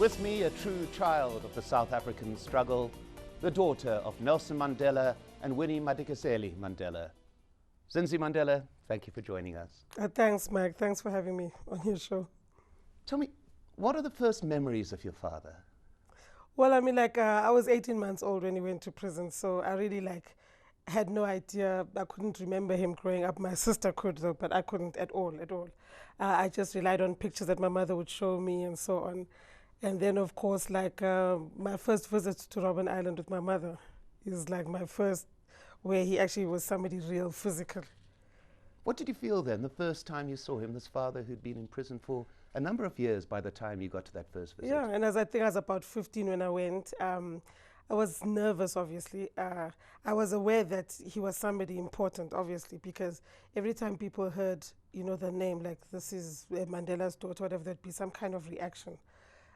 With me, a true child of the South African struggle, the daughter of Nelson Mandela and Winnie Madikizela Mandela. Zindzi Mandela, thank you for joining us. Thanks, Mike. Thanks for having me on your show. Tell me, what are the first memories of your father? Well, I was 18 months old when he went to prison, so I really had no idea. I couldn't remember him growing up. My sister could, though, but I couldn't at all. I just relied on pictures that my mother would show me and so on. And then, of course, my first visit to Robben Island with my mother is my first where he actually was somebody real physical. What did you feel then, the first time you saw him, this father who'd been in prison for a number of years by the time you got to that first visit? Yeah, and I think I was about 15 when I went. I was nervous, obviously. I was aware that he was somebody important, obviously, because every time people heard, the name, like this is Mandela's daughter, whatever, there'd be some kind of reaction,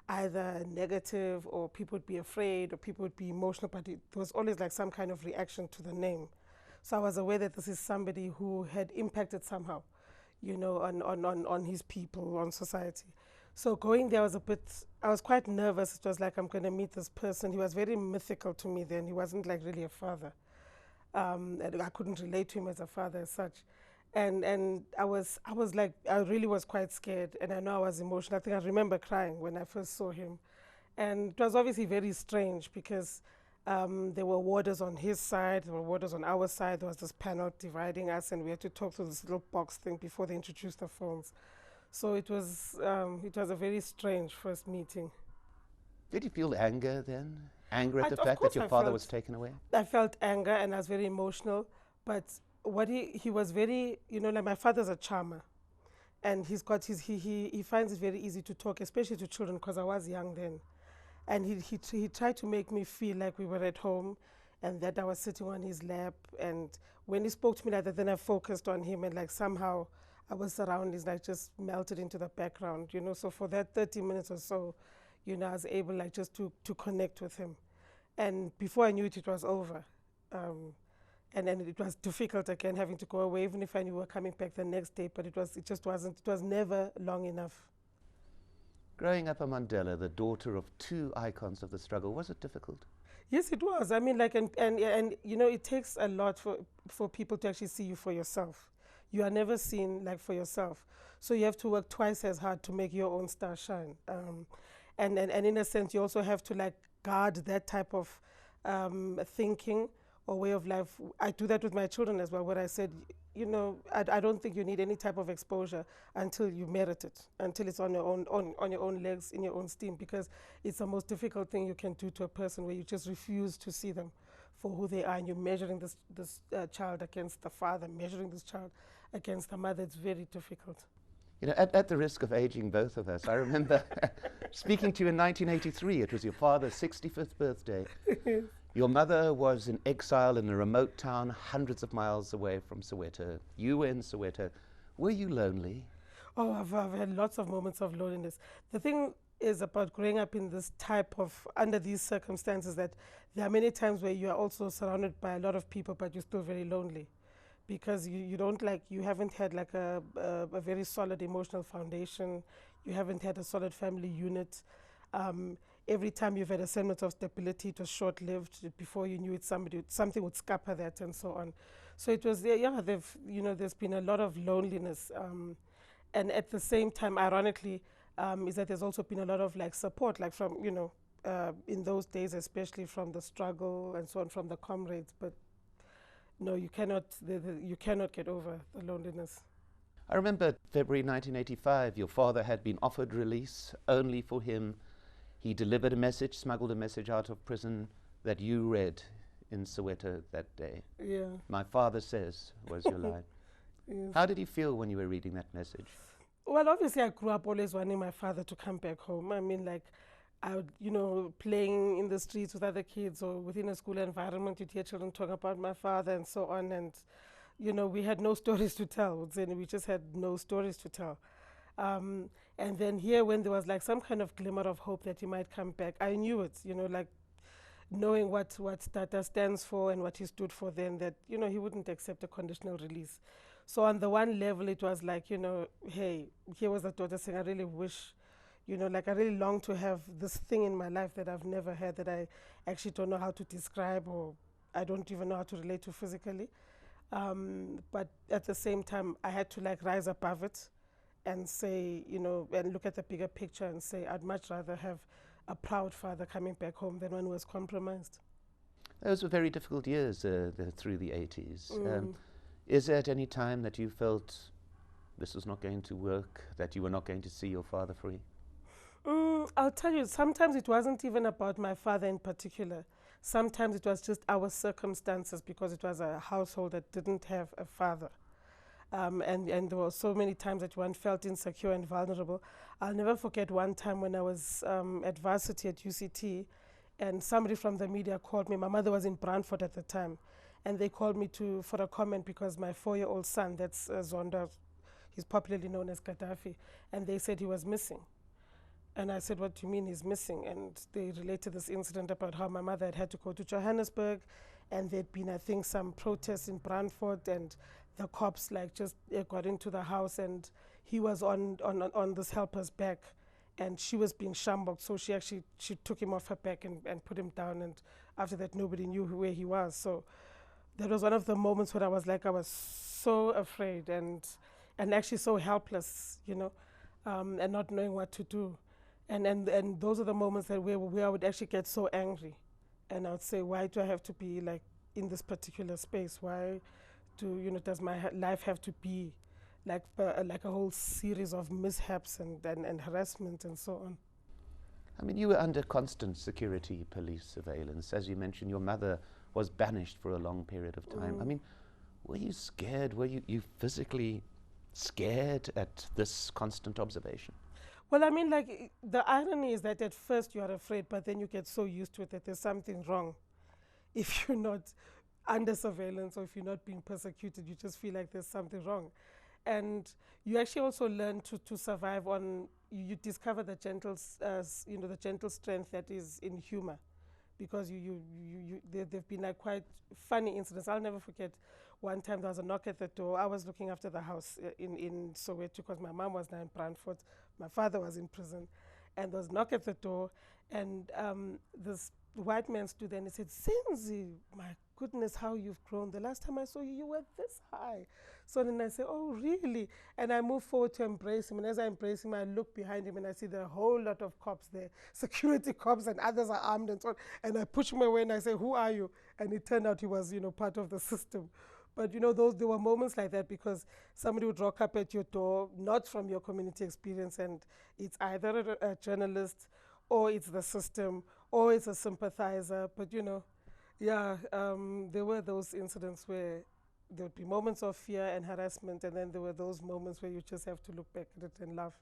either negative, or people would be afraid, or people would be emotional, but there was always some kind of reaction to the name. So I was aware that this is somebody who had impacted somehow, on his people, on society. So going there I was quite nervous. It was I'm going to meet this person. He was very mythical to me then. He wasn't really a father. And I couldn't relate to him as a father as such. And I really was quite scared, and I know I was emotional. I think I remember crying when I first saw him. And it was obviously very strange because there were warders on his side, there were warders on our side. There was this panel dividing us, and we had to talk through this little box thing before they introduced the phones. So it was a very strange first meeting. Did you feel anger then? Anger at the fact that your father was taken away? I felt anger, and I was very emotional. But what he was very, my father's a charmer. And he finds it very easy to talk, especially to children, because I was young then. And he tried to make me feel like we were at home and that I was sitting on his lap. And when he spoke to me like that, then I focused on him, and somehow I was surrounded, just melted into the background, So for that 30 minutes or so, I was able just to connect with him. And before I knew it, it was over. And then it was difficult again, having to go away, even if I knew we were coming back the next day, but it was never long enough. Growing up a Mandela, the daughter of two icons of the struggle, was it difficult? Yes, it was. And it takes a lot for people to actually see you for yourself. You are never seen for yourself. So you have to work twice as hard to make your own star shine. And in a sense, you also have to guard that type of thinking or way of life. I do that with my children as well, where I said, I don't think you need any type of exposure until you merit it, until it's on your own legs, in your own steam, because it's the most difficult thing you can do to a person, where you just refuse to see them for who they are, and you're measuring this child against the father, measuring this child against the mother. It's very difficult. At the risk of aging both of us, I remember speaking to you in 1983. It was your father's 65th birthday. Your mother was in exile in a remote town hundreds of miles away from Soweto. You were in Soweto. Were you lonely? Oh, I've had lots of moments of loneliness. The thing is about growing up in this under these circumstances, that there are many times where you are also surrounded by a lot of people, but you're still very lonely, because you haven't had a very solid emotional foundation. You haven't had a solid family unit. Every time you've had a semblance of stability, it was short-lived. Before you knew it, something would scupper that, and so on. So it was, there's been a lot of loneliness. And at the same time, ironically, is that there's also been a lot of support, from, in those days, especially from the struggle and so on, from the comrades. But no, you cannot get over the loneliness. I remember February 1985, your father had been offered release. Only for him, he delivered a message, smuggled a message out of prison that you read in Soweto that day. Yeah. My father says, was your line. Yes. How did you feel when you were reading that message? Well, obviously, I grew up always wanting my father to come back home. I would, playing in the streets with other kids, or within a school environment, you'd hear children talk about my father and so on. And, we had no stories to tell. We just had no stories to tell. And then here, when there was some kind of glimmer of hope that he might come back, I knew it, knowing what Tata stands for and what he stood for then, that, he wouldn't accept a conditional release. So on the one level, it was hey, here was the daughter saying, I really wish, You know, like I really long to have this thing in my life that I've never had, that I actually don't know how to describe, or I don't even know how to relate to physically. But at the same time, I had to like rise above it and say, you know, and look at the bigger picture and say, I'd much rather have a proud father coming back home than one who was compromised. Those were very difficult years through the 80s. Is there at any time that you felt this was not going to work, that you were not going to see your father free? I'll tell you, sometimes it wasn't even about my father in particular. Sometimes it was just our circumstances, because it was a household that didn't have a father. And there were so many times that one felt insecure and vulnerable. I'll never forget one time when I was at varsity at UCT, and somebody from the media called me. My mother was in Brantford at the time, and they called me for a comment because my 4-year-old son, that's Zonda, he's popularly known as Gaddafi, and they said he was missing. And I said, what do you mean he's missing? And they related this incident about how my mother had to go to Johannesburg, and there'd been, I think, some protests in Brantford, and the cops like just got into the house, and he was on this helper's back, and she was being shambled. So she took him off her back and put him down, and after that nobody knew where he was. So that was one of the moments where I was so afraid and actually so helpless, you know, and not knowing what to do. And those are the moments that where I would actually get so angry, and I would say, why do I have to be like in this particular space? Why does my life have to be like a whole series of mishaps and harassment and so on? I mean, you were under constant security police surveillance. As you mentioned, your mother was banished for a long period of time. I mean, were you scared? Were you physically scared at this constant observation? Well, I mean, like, the irony is that at first you are afraid, but then you get so used to it that there's something wrong. If you're not under surveillance, or if you're not being persecuted, you just feel like there's something wrong. And you actually also learn to survive on, you discover the gentle, the gentle strength that is in humor. Because there've been like quite funny incidents. I'll never forget one time there was a knock at the door. I was looking after the house in Soweto, because my mom was now in Brantford. My father was in prison. And there was a knock at the door, and this white man stood there and he said, Zindzi, my goodness, how you've grown. The last time I saw you, you were this high. So then I said, oh, really? And I moved forward to embrace him. And as I embrace him, I look behind him and I see there are a whole lot of cops there, security cops, and others are armed and so on. And I push him away and I say, who are you? And it turned out he was, part of the system. But there were moments like that, because somebody would rock up at your door, not from your community experience, and it's either a journalist, or it's the system, or it's a sympathizer. But there were those incidents where there would be moments of fear and harassment, and then there were those moments where you just have to look back at it and laugh.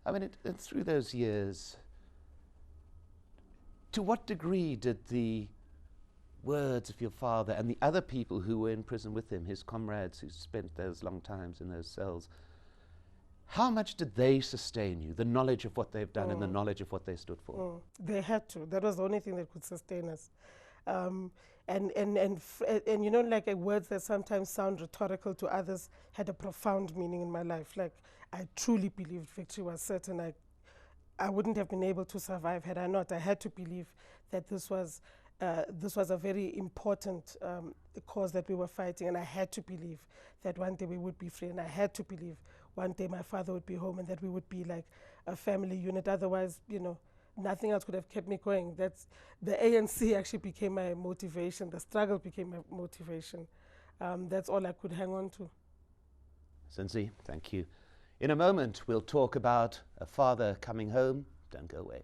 I mean, through those years, to what degree did the words of your father and the other people who were in prison with him, his comrades who spent those long times in those cells, how much did they sustain you, the knowledge of what they've done and the knowledge of what they stood for? They had to. That was the only thing that could sustain us. And like words that sometimes sound rhetorical to others had a profound meaning in my life. Like, I truly believed victory was certain. I wouldn't have been able to survive had I not. I had to believe that this was a very important cause that we were fighting, and I had to believe that one day we would be free, and I had to believe one day my father would be home and that we would be like a family unit. Otherwise, nothing else could have kept me going. That's the ANC actually became my motivation. The struggle became my motivation. That's all I could hang on to. Zindzi, thank you. In a moment, we'll talk about a father coming home. Don't go away.